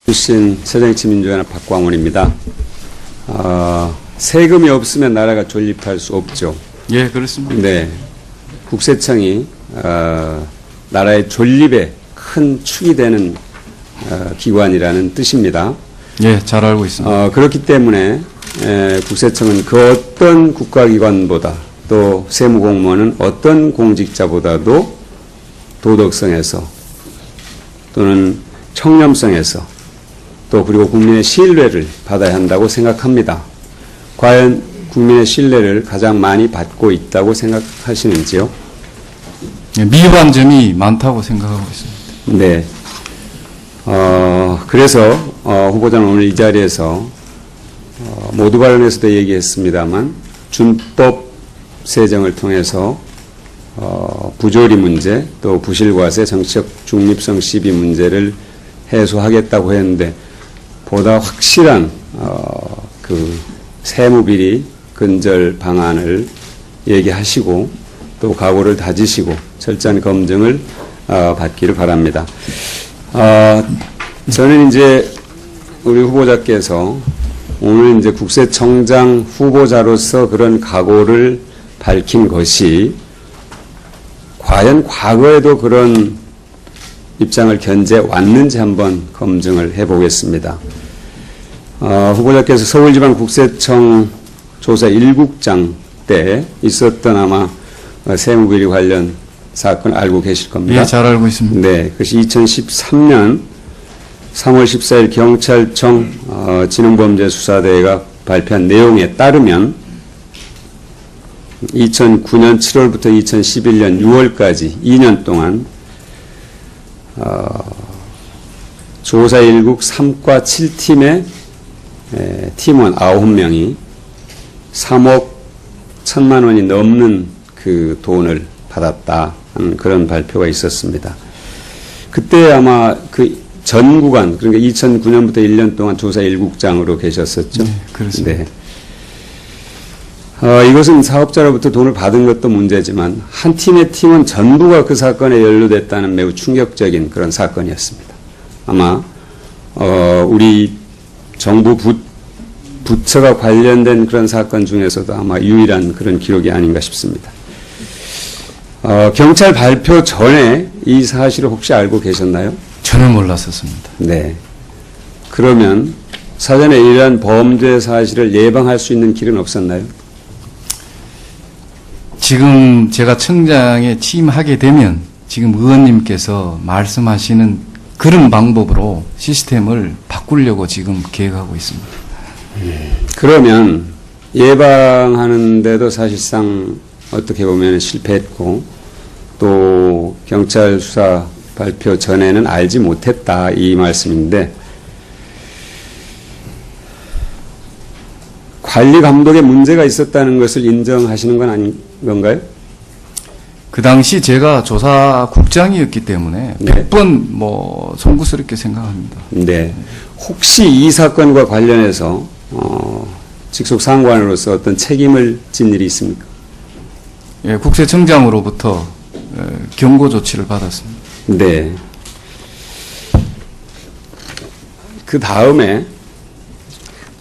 출신 새정치민주연합 박광원입니다. 세금이 없으면 나라가 존립할 수 없죠. 예, 그렇습니다. 네, 국세청이 나라의 존립에 큰 축이 되는 기관이라는 뜻입니다. 예, 잘 알고 있습니다. 그렇기 때문에 국세청은 그 어떤 국가기관보다 또 세무공무원은 어떤 공직자보다도 도덕성에서 또는 청렴성에서 또 그리고 국민의 신뢰를 받아야 한다고 생각합니다. 과연 국민의 신뢰를 가장 많이 받고 있다고 생각하시는지요? 예, 미흡한 점이 많다고 생각하고 있습니다. 네. 그래서 후보자는 오늘 이 자리에서 모두 발언에서도 얘기했습니다만 준법 세정을 통해서 부조리 문제 또 부실과세 정치적 중립성 시비 문제를 해소하겠다고 했는데 보다 확실한 그 세무비리 근절 방안을 얘기하시고 또 각오를 다지시고 철저한 검증을 받기를 바랍니다. 저는 이제 우리 후보자께서 오늘 이제 국세청장 후보자로서 그런 각오를 밝힌 것이 과연 과거에도 그런 입장을 견제 왔는지 한번 검증을 해보겠습니다. 후보자께서 서울지방국세청 조사 1국장 때 있었던 아마 세무비리 관련 사건 알고 계실 겁니다. 예, 잘 알고 있습니다. 네, 그것이 2013년 3월 14일 경찰청 진흥범죄수사대가 발표한 내용에 따르면 2009년 7월부터 2011년 6월까지 2년 동안 조사 1국 3과 7팀의 팀원 9명이 3억 1천만 원이 넘는 그 돈을 받았다는 그런 발표가 있었습니다. 그때 아마 그 전 구간, 그러니까 2009년부터 1년 동안 조사 1국장으로 계셨었죠. 네, 그렇습니다. 네. 이것은 사업자로부터 돈을 받은 것도 문제지만 한 팀의 팀은 전부가 그 사건에 연루됐다는 매우 충격적인 그런 사건이었습니다. 아마 우리 정부 부처가 관련된 그런 사건 중에서도 아마 유일한 그런 기록이 아닌가 싶습니다. 경찰 발표 전에 이 사실을 혹시 알고 계셨나요? 전혀 몰랐었습니다. 네. 그러면 사전에 이러한 범죄 사실을 예방할 수 있는 길은 없었나요? 지금 제가 청장에 취임하게 되면 지금 의원님께서 말씀하시는 그런 방법으로 시스템을 바꾸려고 지금 계획하고 있습니다. 그러면 예방하는데도 사실상 어떻게 보면 실패했고 또 경찰 수사 발표 전에는 알지 못했다 이 말씀인데 관리 감독에 문제가 있었다는 것을 인정하시는 건 아닌 건가요? 그 당시 제가 조사국장이었기 때문에 네. 100번 송구스럽게 생각합니다. 네. 혹시 이 사건과 관련해서 직속 상관으로서 어떤 책임을 진 일이 있습니까? 예, 국세청장으로부터 경고 조치를 받았습니다. 네. 그 다음에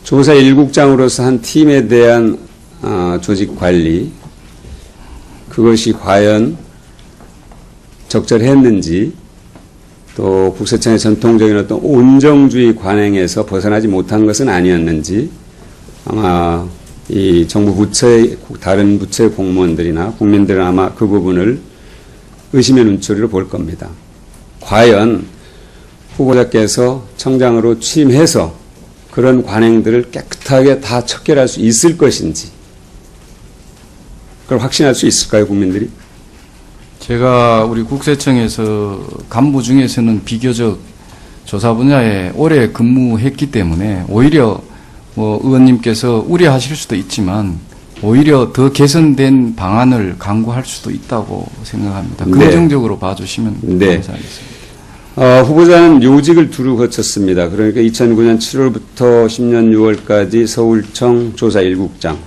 조사 1국장으로서 한 팀에 대한 조직 관리, 그것이 과연 적절했는지, 또 국세청의 전통적인 어떤 온정주의 관행에서 벗어나지 못한 것은 아니었는지, 아마 이 정부 부처의, 다른 부처의 공무원들이나 국민들은 아마 그 부분을 의심의 눈초리로 볼 겁니다. 과연 후보자께서 청장으로 취임해서 그런 관행들을 깨끗하게 다 척결할 수 있을 것인지 그걸 확신할 수 있을까요, 국민들이? 제가 우리 국세청에서 간부 중에서는 비교적 조사 분야에 오래 근무했기 때문에 오히려 의원님께서 우려하실 수도 있지만 오히려 더 개선된 방안을 강구할 수도 있다고 생각합니다. 네. 긍정적으로 봐주시면 네. 감사하겠습니다. 후보자는 요직을 두루 거쳤습니다. 그러니까 2009년 7월부터 10년 6월까지 서울청 조사 1국장,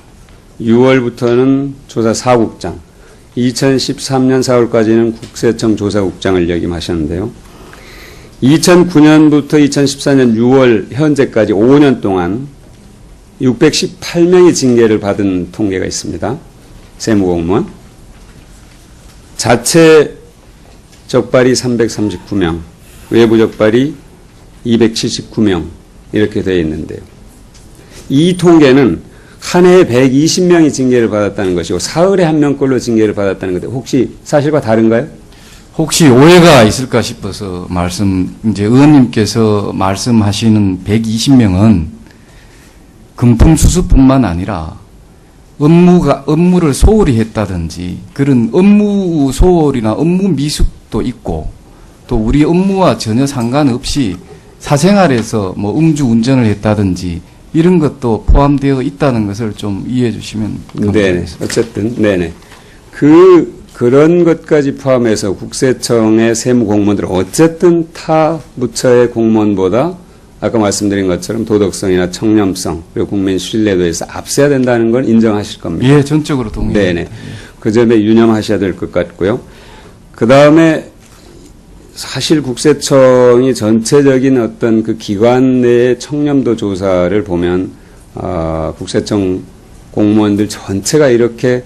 6월부터는 조사 4국장, 2013년 4월까지는 국세청 조사국장을 역임하셨는데요. 2009년부터 2014년 6월 현재까지 5년 동안 618명이 징계를 받은 통계가 있습니다. 세무공무원. 자체 적발이 339명, 외부 적발이 279명 이렇게 되어 있는데요. 이 통계는 한 해에 120명이 징계를 받았다는 것이고 사흘에 한 명꼴로 징계를 받았다는 건데 혹시 사실과 다른가요? 혹시 오해가 있을까 싶어서 이제 의원님께서 말씀하시는 120명은 금품 수수뿐만 아니라 업무를 소홀히 했다든지 그런 업무 소홀이나 업무 미숙도 있고 또 우리 업무와 전혀 상관없이 사생활에서 뭐 음주 운전을 했다든지 이런 것도 포함되어 있다는 것을 좀 이해해 주시면 감사하겠습니다. 네, 어쨌든 네네. 그런 것까지 포함해서 국세청의 세무공무원들은 어쨌든 타 부처의 공무원보다 아까 말씀드린 것처럼 도덕성이나 청렴성 그리고 국민 신뢰도에서 앞서야 된다는 걸 인정하실 겁니다. 예, 전적으로 동의합니다. 네네. 그 점에 유념하셔야 될 것 같고요. 그 다음에 사실 국세청이 전체적인 어떤 그 기관 내의 청렴도 조사를 보면 국세청 공무원들 전체가 이렇게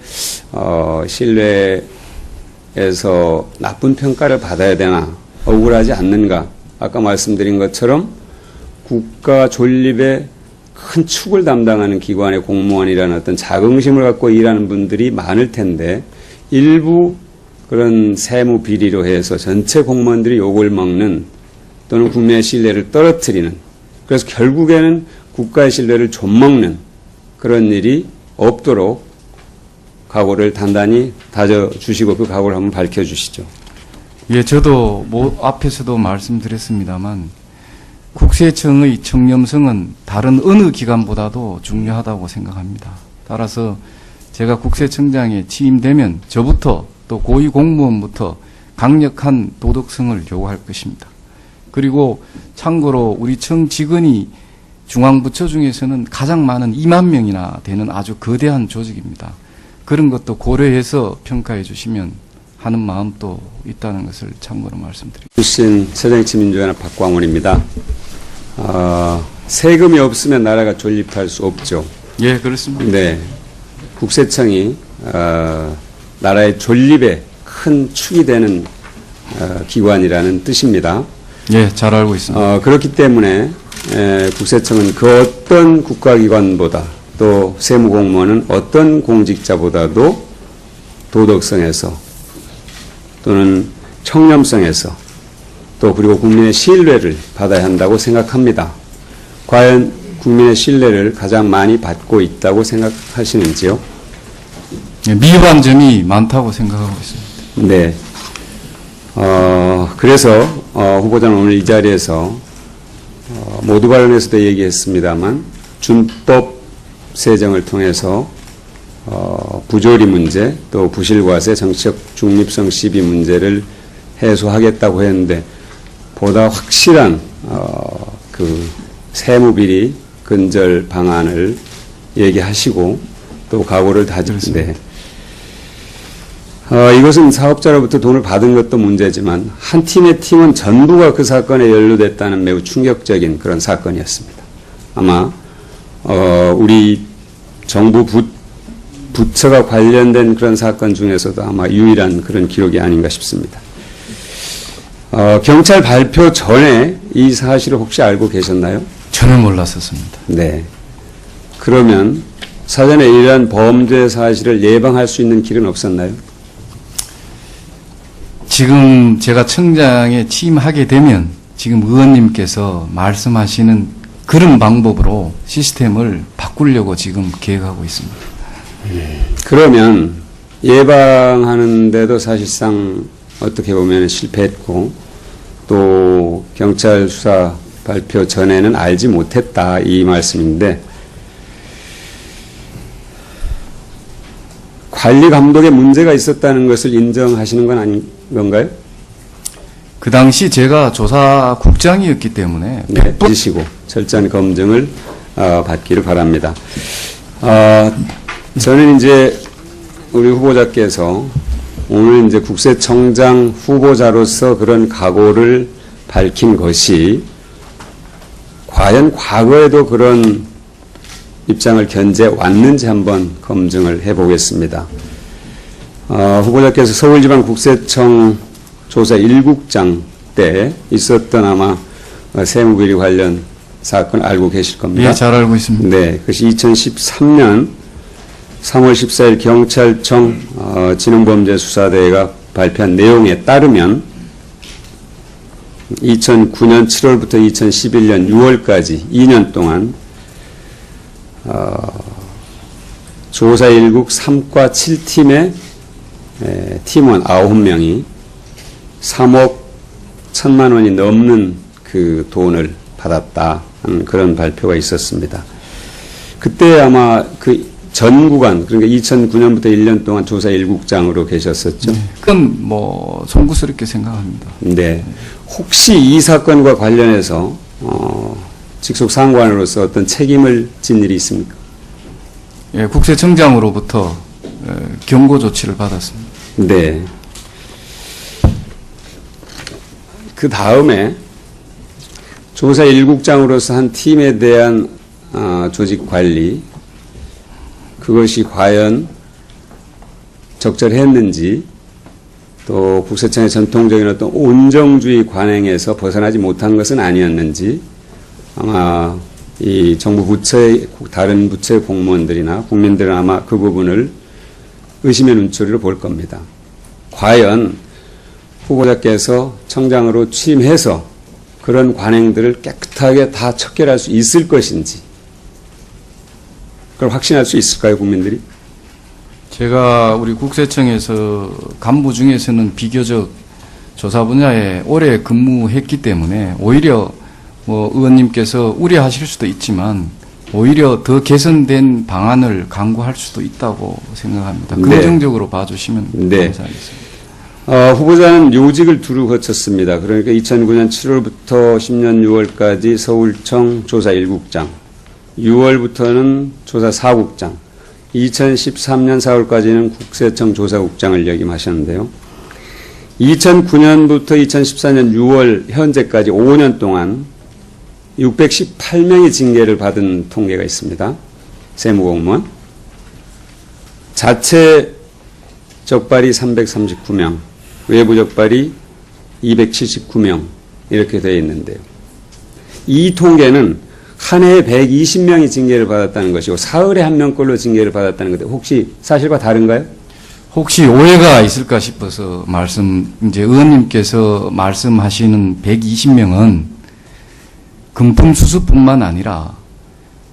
신뢰에서 나쁜 평가를 받아야 되나 억울하지 않는가. 아까 말씀드린 것처럼 국가 존립의 큰 축을 담당하는 기관의 공무원이라는 어떤 자긍심을 갖고 일하는 분들이 많을 텐데 일부 그런 세무 비리로 해서 전체 공무원들이 욕을 먹는 또는 국민의 신뢰를 떨어뜨리는 그래서 결국에는 국가의 신뢰를 좀먹는 그런 일이 없도록 각오를 단단히 다져주시고 그 각오를 한번 밝혀주시죠. 예, 저도 앞에서도 말씀드렸습니다만 국세청의 청렴성은 다른 어느 기관보다도 중요하다고 생각합니다. 따라서 제가 국세청장에 취임되면 저부터 또 고위 공무원부터 강력한 도덕성을 요구할 것입니다. 그리고 참고로 우리 청 직원이 중앙부처 중에서는 가장 많은 2만 명이나 되는 아주 거대한 조직입니다. 그런 것도 고려해서 평가해 주시면 하는 마음도 있다는 것을 참고로 말씀드립니다. 출신 새정치민주연합 박광원입니다. 세금이 없으면 나라가 존립할 수 없죠. 예, 그렇습니다. 네, 국세청이 나라의 존립에 큰 축이 되는 기관이라는 뜻입니다. 예, 잘 알고 있습니다. 그렇기 때문에 국세청은 그 어떤 국가기관보다 또 세무공무원은 어떤 공직자보다도 도덕성에서 또는 청렴성에서 또 그리고 국민의 신뢰를 받아야 한다고 생각합니다. 과연 국민의 신뢰를 가장 많이 받고 있다고 생각하시는지요? 예, 미흡한 점이 많다고 생각하고 있습니다. 네. 그래서 후보자는 오늘 이 자리에서 모두 발언에서도 얘기했습니다만 준법 세정을 통해서 부조리 문제 또 부실과세 정치적 중립성 시비 문제를 해소하겠다고 했는데 보다 확실한 그 세무비리 근절 방안을 얘기하시고 또 각오를 다지는데 이것은 사업자로부터 돈을 받은 것도 문제지만 한 팀의 팀은 전부가 그 사건에 연루됐다는 매우 충격적인 그런 사건이었습니다. 아마 우리 정부 부처가 관련된 그런 사건 중에서도 아마 유일한 그런 기록이 아닌가 싶습니다. 경찰 발표 전에 이 사실을 혹시 알고 계셨나요? 전혀 몰랐었습니다. 네. 그러면 사전에 이러한 범죄 사실을 예방할 수 있는 길은 없었나요? 지금 제가 청장에 취임하게 되면 지금 의원님께서 말씀하시는 그런 방법으로 시스템을 바꾸려고 지금 계획하고 있습니다. 그러면 예방하는데도 사실상 어떻게 보면 실패했고 또 경찰 수사 발표 전에는 알지 못했다 이 말씀인데 관리 감독에 문제가 있었다는 것을 인정하시는 건 아닌 건가요? 그 당시 제가 조사국장이었기 때문에 네, 지시고 철저한 검증을 받기를 바랍니다. 저는 이제 우리 후보자께서 오늘 이제 국세청장 후보자로서 그런 각오를 밝힌 것이 과연 과거에도 그런 입장을 견제 왔는지 한번 검증을 해보겠습니다. 후보자께서 서울지방국세청 조사 1국장 때 있었던 아마 세무비리 관련 사건 알고 계실 겁니다. 예, 잘 알고 있습니다. 네, 그것이 2013년 3월 14일 경찰청 지능범죄수사대가 발표한 내용에 따르면 2009년 7월부터 2011년 6월까지 2년 동안 조사 1국 3과 7팀의 팀원 9명이 3억 1천만 원이 넘는 그 돈을 받았다 하는 그런 발표가 있었습니다. 그때 아마 그 전 구간, 그러니까 2009년부터 1년 동안 조사 1국장으로 계셨었죠. 그건 뭐 송구스럽게 생각합니다. 네. 혹시 이 사건과 관련해서 직속 상관으로서 어떤 책임을 진 일이 있습니까? 예, 국세청장으로부터 경고 조치를 받았습니다. 네. 그 다음에 조사 1국장으로서 한 팀에 대한 조직 관리, 그것이 과연 적절했는지, 또 국세청의 전통적인 어떤 온정주의 관행에서 벗어나지 못한 것은 아니었는지, 아마 이 정부 부처의 다른 부처의 공무원들이나 국민들은 아마 그 부분을 의심의 눈초리로 볼 겁니다. 과연 후보자께서 청장으로 취임해서 그런 관행들을 깨끗하게 다 척결할 수 있을 것인지, 그걸 확신할 수 있을까요, 국민들이? 제가 우리 국세청에서 간부 중에서는 비교적 조사 분야에 오래 근무했기 때문에 오히려 뭐 의원님께서 우려하실 수도 있지만 오히려 더 개선된 방안을 강구할 수도 있다고 생각합니다. 네. 긍정적으로 봐주시면 네. 감사하겠습니다. 후보자는 요직을 두루 거쳤습니다. 그러니까 2009년 7월부터 10년 6월까지 서울청 조사 1국장, 6월부터는 조사 4국장, 2013년 4월까지는 국세청 조사국장을 역임하셨는데요. 2009년부터 2014년 6월 현재까지 5년 동안 618명의 징계를 받은 통계가 있습니다. 세무공무원. 자체 적발이 339명, 외부 적발이 279명 이렇게 되어 있는데요. 이 통계는 한 해에 120명이 징계를 받았다는 것이고 사흘에 한 명꼴로 징계를 받았다는 건데 혹시 사실과 다른가요? 혹시 오해가 있을까 싶어서 이제 의원님께서 말씀하시는 120명은 금품 수수뿐만 아니라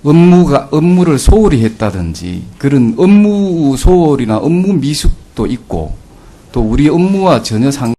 업무를 소홀히 했다든지 그런 업무 소홀이나 업무 미숙도 있고 또 우리 업무와 전혀